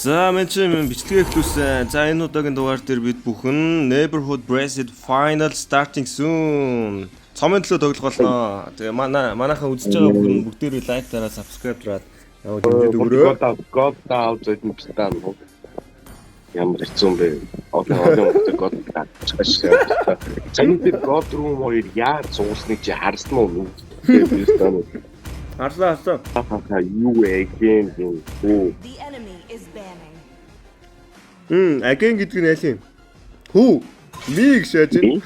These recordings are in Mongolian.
За мен бичлэгээ эхлүүлсэн. За энэ удаагийн дугаар дээр бид бүхэн Neighborhood Brexit Final starting soon. Цомын төлөө тоглолоо. Тэгээ манайхаа үзэж байгаа бүхэн бүгдээрээ лайк дараа subscribe дараад яваад хэмжээд өгөрөө. God out гэдэг пистан. Ямар хэцүү бэ? Одоо God чашаа. Цаанид God room хоёр яар зуусныг чи харсан уу? Пистан. Харсан. Юу again юу? Again гэдэг нь аль юм? Хүү? Миг шааж байна.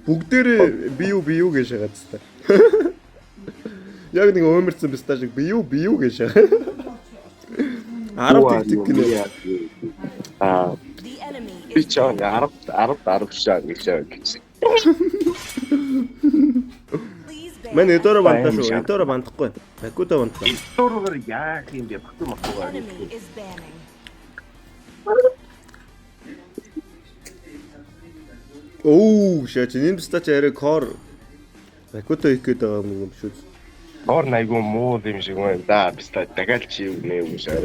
Бүгдээрээ би юу гэж шагаад та. Яг нэг өмөрцөн бистаа шиг би юу гэж шагаад. 10 тик гинэ. Би чаа 10 шаа гэж шаа. Мен эдороо бандахгүй. Бакуда бандгаа. Эдороор яах юм бэ? Багтмахгүй. Оо, шаач энэ бистач арай кор. Бакуда их гээд байгаа юм шүү. Кор найгуу муу юм шиг байна. Да, бистач дахиад чи үнэ юм шаа.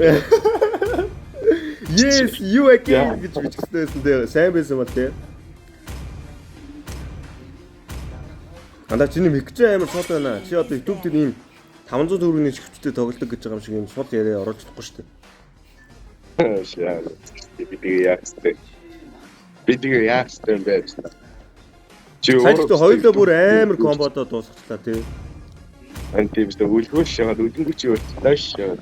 Yes, you again гэж бичсэн дээ. Сайн байсан ба тээ. Андаа чиний микчээ амар сууд байна. Чи одоо YouTube дээр ийм 500 төгрөгийн шигчтэй тоглодог гэж байгаа юм шиг юм сууд яриа оруулж чадахгүй шүү дээ. Шаа. Бидний яахстай байж та. Чи өөрөө хоёулаа бүр амар комбодоо дуусгачлаа тий. Антибс үлгүүл шагаад үлгүүл чи өөртөөш шагаад.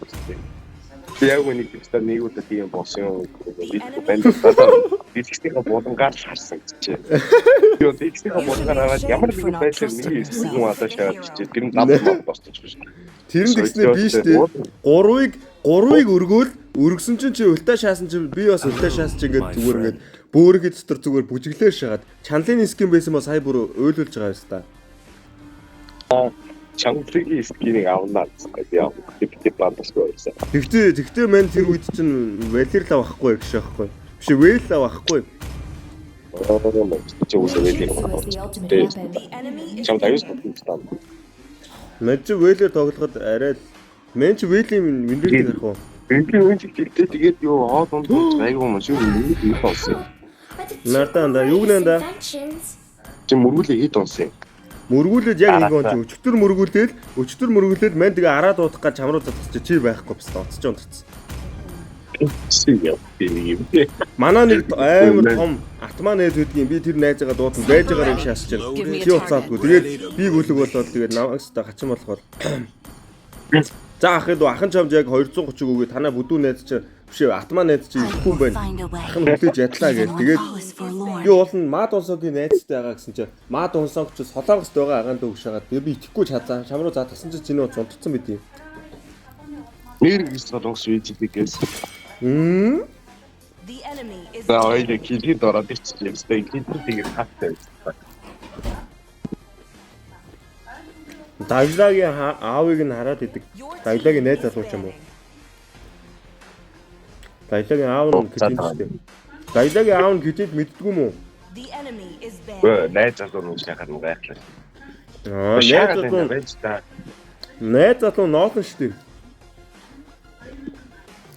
Яг үнийг теста нэг удаа тийм болсон юм. Би бэлдээ. Дискстэйг болонгаар харсан чи. Юу дискстэйг болонгаар ямар нэгэн байдлаар нэг юм одоо шагаад чи тэр нь надад босчих биш. Тэр нь тэгснэ би штэ. 3-ыг өргөсөн чинь чи ультаа шаасан чи би бас ультаа шаасан чи ингээд зүгээр ингээд бөөргөд дотор зүгээр бүжиглээ шагаад чанлын скин байсан ба сая бүр ойлуулж байгаа юм ста. Чанлын скинийг авнаа яа. Тэг бандасгүй байсан. Тэгтээ мен тэр үед чинь валерлаа авахгүй гэж аахгүй. Биш вэйллаа авахгүй. Чи үсээ вэйлийг. Чам таюус болсон. Мен чи вэйлээр тоглоход арай мен чи вэйлийн виндийг харах уу? Вэйлийн үнийг тэгээд юу хоо дунд айгүй юм шүү. Нэг болсон. Нартанда юу нэнда? Чи мөргүүлээ хэд онсон юм? Мөргүүлээд яг нэг он чи өчтөр мөргүүлээд мен тэгээ араа дуудах гэж чамруу татчих чи байхгүй бас оцож унтцсан. Манай нэг амар том атмаа найз үүдгийн би тэр найзаагаа дуудан байж байгаа юм шаасч байна. Чи уцаадгүй. Тэгээд би гүлэг болоод тэгээд намагстай хачин болохоор. За ахын чамд яг 230 өгөө танаа бүдүү найз чи биш атмаа найз чи ихгүй юм байна. Ахын хүлээж ядлаа гэж. Тэгээд би уулын мад унсогийн найзтай байгаа гэсэн чи мад унсог чи солонгост байгаа агаан дөө гшагаад би итгэхгүй чадсан. Чамруу заатгсан чи чиний уц унтцсан байдیں۔ Нэр гэж солонгос үйдэг гэсэн. За ойлээ килид ороод ирчихлээ. Тэгээд хаттай. Дайлагийн аавыг нь хараад идэг. Дайлагийн найз залууч юм уу? Дайлагийн аав нь гэдэг юм шүү. Дайлагийн аав нь гэдэг мэддгүй юм уу? Найз залуу нь шахаад нь гайхлаа. Найз залуу ноолн шүү.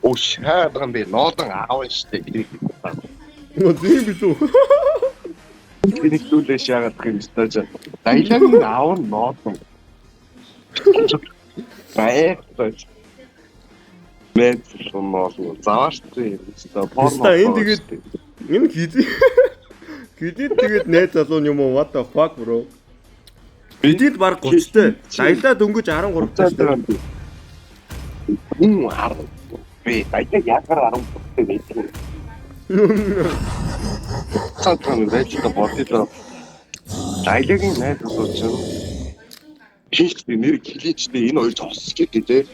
Оо шаадан би ноолн аав шүү. Нөө тийм биш үү? Тэнийг түлээ шаагаад юм стаж. Дайлагийн аав нь ноолн. Баягтай. Мэд суммол зааштай юм. Энэ тэгээд энэ хидид тэгээд найз залуу юм уу? What the fuck bro? Бидэд баг 30-тай. Дайлаа дөнгөж 13-тай шүү. Би баяа яагаар 13-тай байдаг. Цаатан байж та бодъё. Дайлагийн найз залуу чинь хийх нэр хилээчтэй энэ хоёр зогсож гэдэг.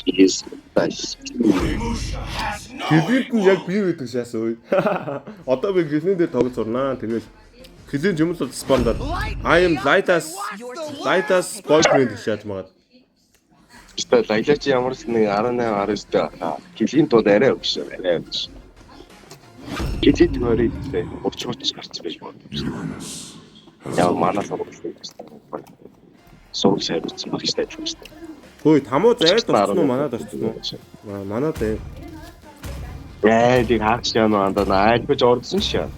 Yes, nice. Хилээд нь яг бий байдаг шээс өө. Одоо би хилэн дээр тоглож сурнаа. Тэгэл хилэн юмс бол спондод. I am Lightas boyfriend гэж шааж магаад. Эсвэл Лайлач ямар ч нэг 18 19-тэй хилийн тууд арай өгш. Хилээд нөрөө 30 гарч байж болно. Яа манаас сургууль сайн бичсэн багштай юм байна. Хөөе тамуу зайд орсон уу манад орсон уу? Манад ээ. Тийг хаач яана андаа айлбаж орсон шээ.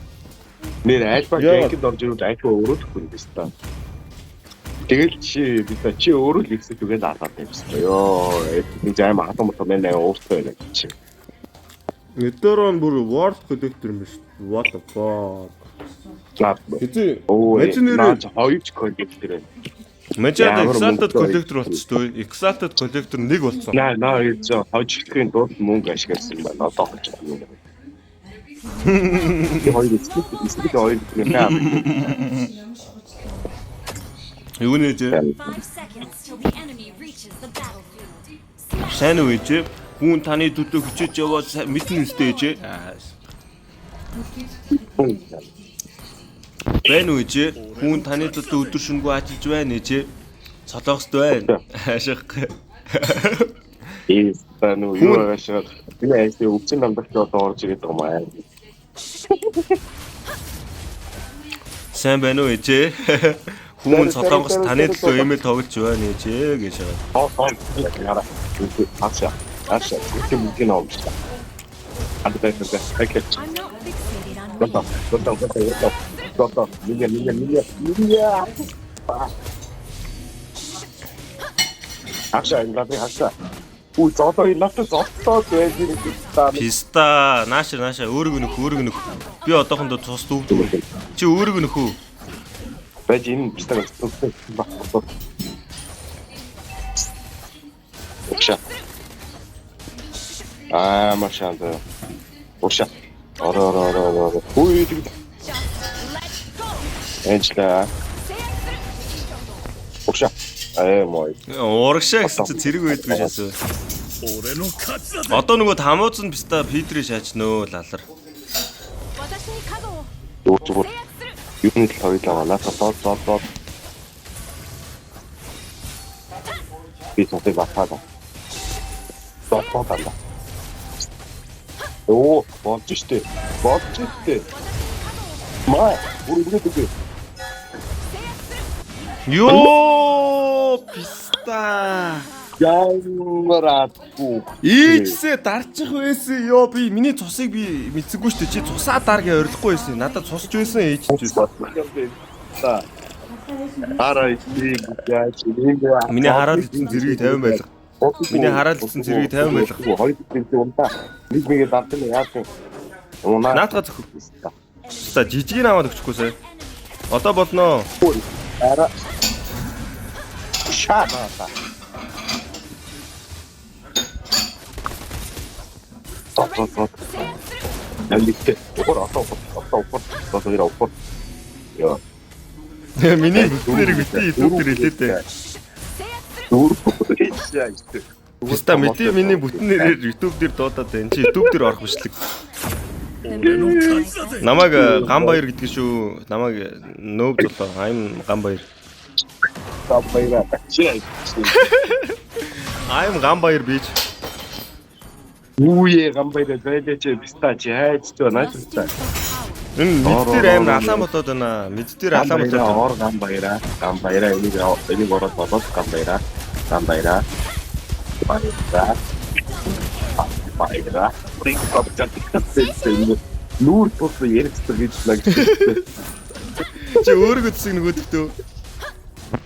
Нэр айлбаж яагаад орж ирвэл айлбаа өрөөдөхгүй юм биш та. Тэгэл чи өөрөө л ихсэж үгээд алаад байсан. Йоо энэ займ хатан мото мэн ууртай байна чи. Өдөрөө бүр World Collector юм биш. What the fuck. Хэзээ наач хоёуч коллектор байна. Мажад Exalted Collector болчихсон. Exalted Collector 1 болсон. Наа ийж хожигдхийн тулд мөнгө ашигласан байна. Одоо гэж байна. Хоёр эсвэл хоёр гэх юм. Юу нэж? Сайн уу ээж? Хүн таны төдөө хүчээж яваад мэднэ үстэй ээж. Бэн үү ээж? Хүн таны төдөө өдөр шөнөгүй ажиллаж байна ээж. Цолоогсд байна. Ашиг. Бэн үү юу ашиг. Би яа өвчин намдагч одоо орж ирээд байгаа юм аа. Сайн байна уу ээж? Хүн цолоогоос таны төлөө имэйл тоглож байна ээж гэж байгаа. Аша, тийм үг нэ авч. Андтай хэвээр хайкет. Гото. Минья. Аша, аша. Үу зодоо илафта зодоо байж байгаа. Писта, нааша өөрөг нөх. Би одоохондоо цус дүүгдэг. Чи өөрөг нөх үү? Байж энэ пистаг цустай багтаа. Аша. Машаанда. Оша. Ороо. Үй тийм. Энчла. Оша. Мой. Урагшаа гэсэн чи зэрэг байдгүй шээсөө. Одоо нөгөө тамууцсан писта Питрэ шаачнөө лалар. Зүгээр. Юуны л хоёлаа надад доод. Би цогтой баталаа. Доод. Оо, болж штэ. Маа, үргэлжлүүлээ. Ёо, писта. Яамараагүй. Ийжсээ дарчих байсан. Ёо, би миний цусыг би мэдсэггүй штэ. Чи цусаа дарга орилохгүй байсан. Надад цусч байсан ээж ч байсан. Арай тийм яаж миний хараад идсэн зэргийг 50 байлга. Миний хараад идсэн зэргийг 50 байлга. Хоёр тийм унтаа. Нэг мэгээ дартал яаж юм. Наатга зөв. Та жижигийн аваад өгчихгүйсэй. Одоо болно. Ара. Шаана. Тот. Налитэ. Отоо. Яа. Миний бүтнэрийг битээ YouTube дээр хэлээдээ. Писта миний бүтнэрээр YouTube дээр дуудаад байна. Чи YouTube дээр орох бичлэг. Намайг Ганбаяр гэдэг шүү. Намайг нөөб болоо. I'm Ганбаяр. I'm Ганбаяр бич. Үе Ганбаяр байлаач писта чи хайж байна шүү. Энэ мэддэр амар алаан болоод байна. Мэддэр алаан болоод байна. Ор Ганбаяра энийг ороод болоод Ганбаяра. Нүүр тус ярьцдаг гэж лагч. Чи өөргөө зүсэг нөгөөдөлтөө.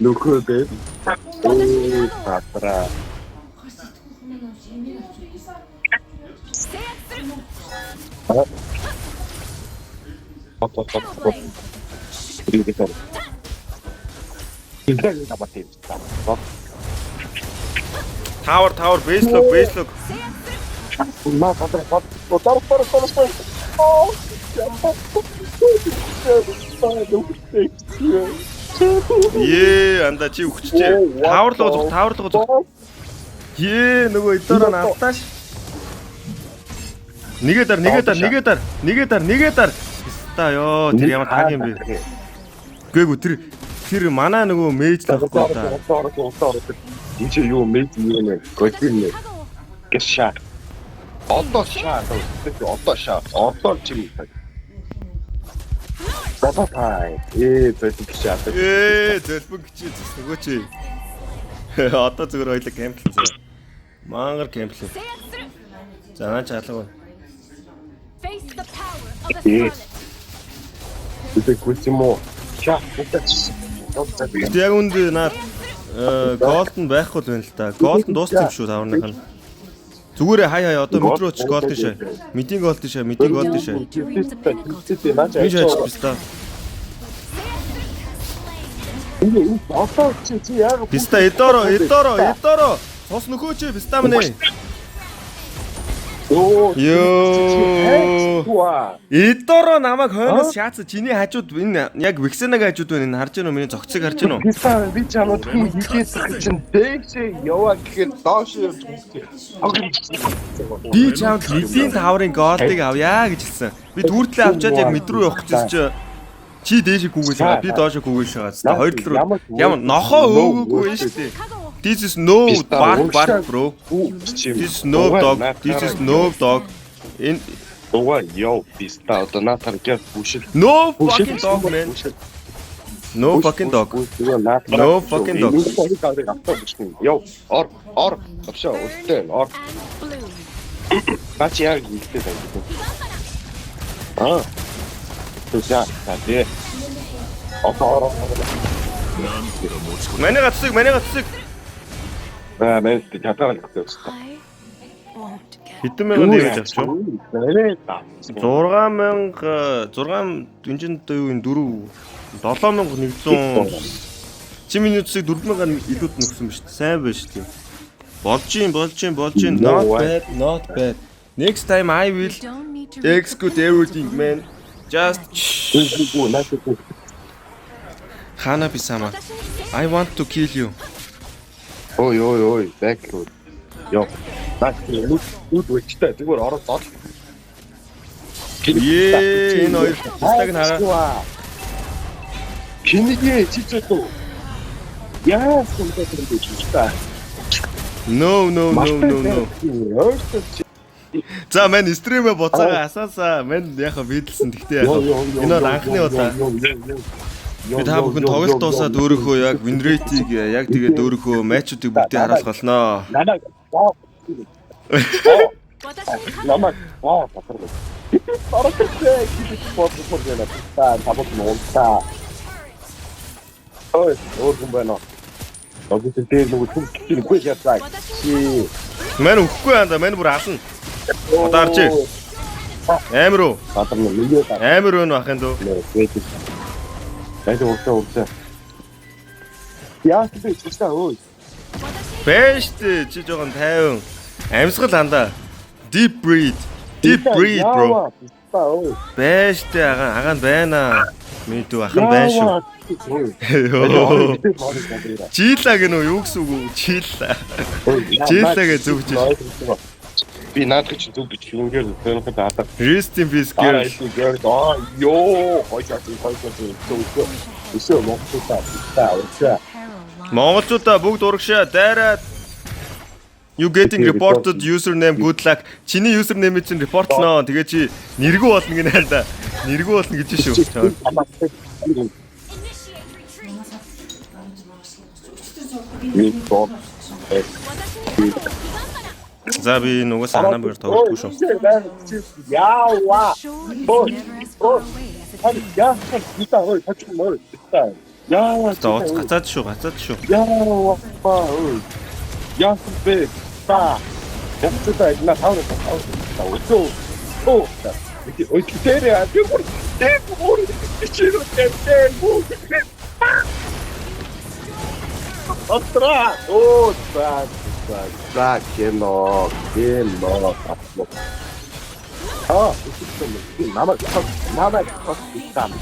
Нөхөө дээ. Оо патра. Tower base lock. Ма патра. Анда чи өгчжээ. Tower руу зог. Нөгөө өдөрөө наалтааш. Нэгэ дар. Та ёо тэр ямар таг юм бэ? Гээгүй тэр манаа нөгөө мэж л авахгүй та. Энэ чи юу мэж юм бэ? Готин. Гэшаа. Одоо шаа. Одоо чи. Бата тай. Зэлбэг гэшээ. Зэлбэг гэчээ нөгөө чи. Одоо зүгээр хоёлаа кемплэн заяа. Мангар кемплэн. За наач алга. Face the power of the scarlet. Үгүй гүйтмо. Чаа. Тэг яг үнд наад голден байхгүй л байна л да. Голден дууссан юм шүү таварных нь. Зүгээр хай одоо мэдрөөч голден шээ. Мэдийн голден шээ, мэдийн голден шээ. Би шаач биста. Биста эдоро. Цус нөхөөч биста мэнэ. Ёо. Эдоро намайг хойноос шаацсан чиний хажууд энэ яг Вексенаг хажууд байна. Энэ харж байна уу? Миний зогцыг харж байна уу? Биста би чамд хүн хийх чинь дээшээ яваа гэхээр доош явж Би чамд Лидийн таврын голдыг авъя гэж хэлсэн. Би дүүртлээ авчаад яг мэд рүү явах гэсэн чи дээшээ гүгээс байгаа. Би доошоо гүгээс байгаа. Хоёр тал руу ямар нохоо өөгөөгүй юм шүү дээ. This is no bark bro. This is no dog. In Yo, биста одоо натар гэж бүшил. no fucking dog man. No fucking dog. No fucking dog. Yo, ор. Авшаа, үлдээ, ор. Бач яг үлдээ байна. Тэсээ, тээ. Ор. Манай гацсыг. Мен ятарал гэсэн. Хэдэн мянган дээрж авч юу? 6,000 дэнжинтэй юу энэ 7,100 чи миний үсийг 4,000 илүүд нөхсөн ба шүү дээ. Сайн байна шүү дээ. Болж ийн. Not bad. Next time I will execute everything man. Just Hana-bi-sama. I want to kill you. Ой, бэклүүд. Йоо. Наач үд үчтэй зүгээр ороод зол. Энэ хоёр стаг нь хараа. Кинигээ чичээд үү? Яа, сүмтэй чичтэй. No. За мен стримээ боцоо асаасаа мен яхаа бидлсэн гэхдээ яхаа энэ бол анхны удаа би та бүхэн тоглолт дуусаад өөрийнхөө яг win rate-ийг яг тэгээд өөрийнхөө матчуудыг бүгдийг харуулах болноо. Намайг батаргал. Орохтой гэдэг та табот нуултаа. Ой, өөргөн байна. Одод дээр нэг үгүй яцаа. Мэн өгөхгүй анда мэн бүр ална. Одоо арч. Амир уу? Амир өнө ахын дөө. Айдаа уртаа. Яа би чистаа ой. Бэшт чи жоохон тайван. Амьсгал анда. Deep breed bro. Бэшт агаан байна. Мэдүү ахан байна шүү. Чийлаа гэнэ үү? Юу гэсэн үг вэ? Чийлаа гэж зүгж байна. Би наадах чи зүг гэж хингээр тэнхэ даатаа. Rest in peace girl. Ёо, хойчоо. Өсөө Монголчуудаа бүгд урагшаа дайраад. You getting reported username good luck. Чиний username чинь репортлноо. Тэгээ чи нэргүү болно гэнэ л да. Нэргүү болно гэж шүү. За би нөгөө санаа бэр тоглохгүй шүү. Яава. Яа, гитаа ой, тачмаа. Яава. Гацаад шүү. Яава. Яа, бэ. Та. Яцтай на тав. Оо. Ой, китэрэ. Тэвэр. Остра. Оо, так, кино. Намайг там.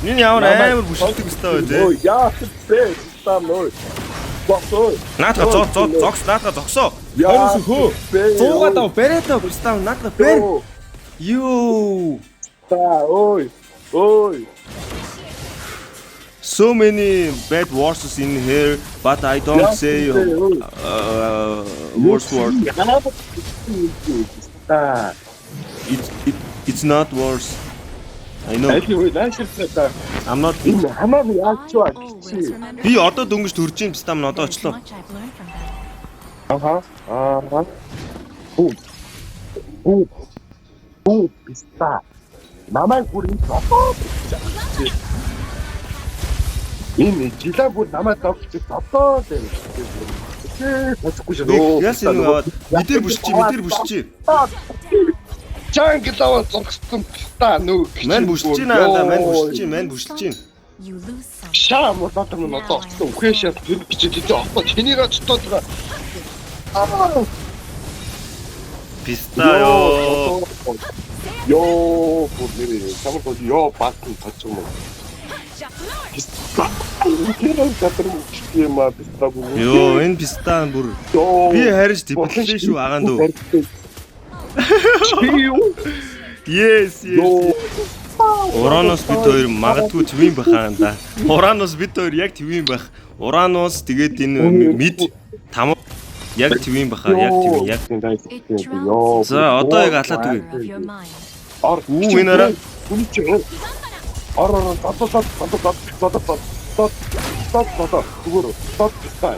Нин ямар амар бүшилдэг өстой бай тээ. Яа, бэ. Там нөө. Босоо. Наатга зогсоо. Яа хөө. 100 дав бэрэтэ бистав наатга бэр. Юу. Ой. So many bad words in here, but I don't say worse word. It's not worse. I know. Айлгүй лайшртаа. I'm not. Энэ хамаа яаж чаа чи. Би одоо дөнгөж төрж ийн стам нь одоо очлоо. Much I've learned from them. Аха. Писта. Намайг бүр энэ энэ жилаа бүр намайг давчих одоо дээ. Тэсэхгүй шүү. Яс энэ аваад мэдэр бүшчи. Чангалаа зургсан писта нөө. Мань бүшиж байна. You lose some. Шаа модод нь одоо очсон үхээшээ тэр бичиж одоо тэнийг очтоод байгаа. Писта ёо. Ёо, бүрнээ самар гоо ёо баатан тацсан юм. Писта. Тэр катар мөчтэй писта бүр. Ёо, энэ писта бүр би харж диплээ шүү агаан дөө. Yes. Уранус бид хоёр магадгүй твин бахаа да. Уранус бид хоёр яг твин байх. Уранус тэгээд энэ мэд там яг твин бахаа, яг твин яг. За одоо яг алаад Power үгүй. of your mind. Энэ арай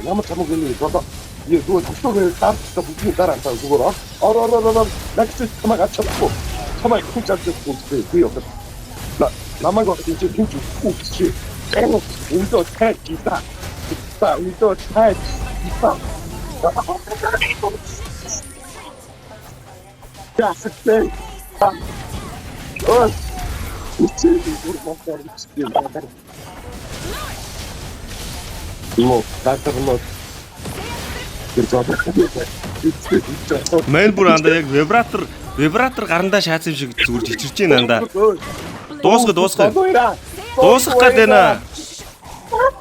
Ямар ч хамаагүй нэг одоо юу зөвхөн таарчтай бүгний дараа таа зүгээр лагч тамаг ачаахгүй тамаг хүн чадчихгүй би одоо намайг одоо чинь хүн үгүй өндөө тайч гита өндөө тайч гита ястэй Лоо, татарноо. Мэн бүр анда яг вибратор гарандаа шаацсан шиг зүгээр чичирч байна анда. Дуусгах. Дуусгах гээд байна.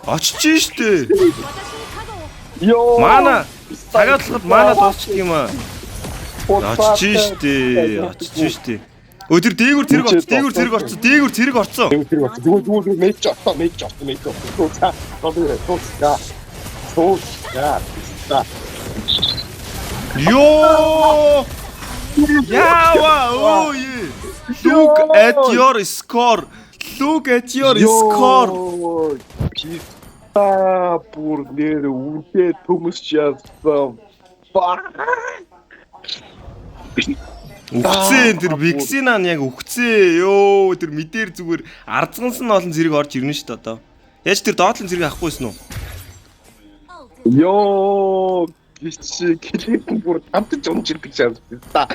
Очиж штэ. Ёо. Мана цагаатлахад мана дуусчих юм аа. Очиж штэ. Өө тэр дээгүр зэрэг орцсон. Зүгээр мэж авто. Yo! Ява! Oh yeah! Look at your score. Писта бүр нэр үнтэй төмөс яасан. Үхсэн тэр вакцинаа яг үхсэн. Ёо тэр мэдээр зүгээр арзганс нь олон зэрэг орж ирнэ шүү дээ одоо. Яаж тэр доотлон зэрэг авахгүйсэн үү? Ёо, чи клип бүр амтж өмжил гэж байна.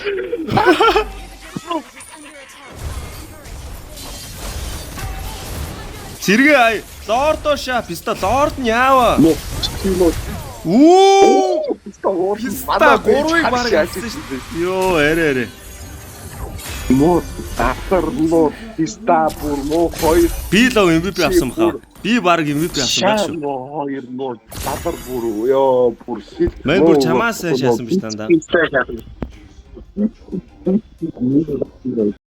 Сэргээ лордо ша писта лорд нь яава. Писта гурвыг баг ялсан шүү дээ. Ёо арай. Мод татарлоо писта бүр нөө хоёр Би лав MVP авсан баха. Би баг MVP авсан байх шүү. хоёр нөө татар бүр ёо бүр хит. Мэн бүр чамаас шаасан биш дандаа.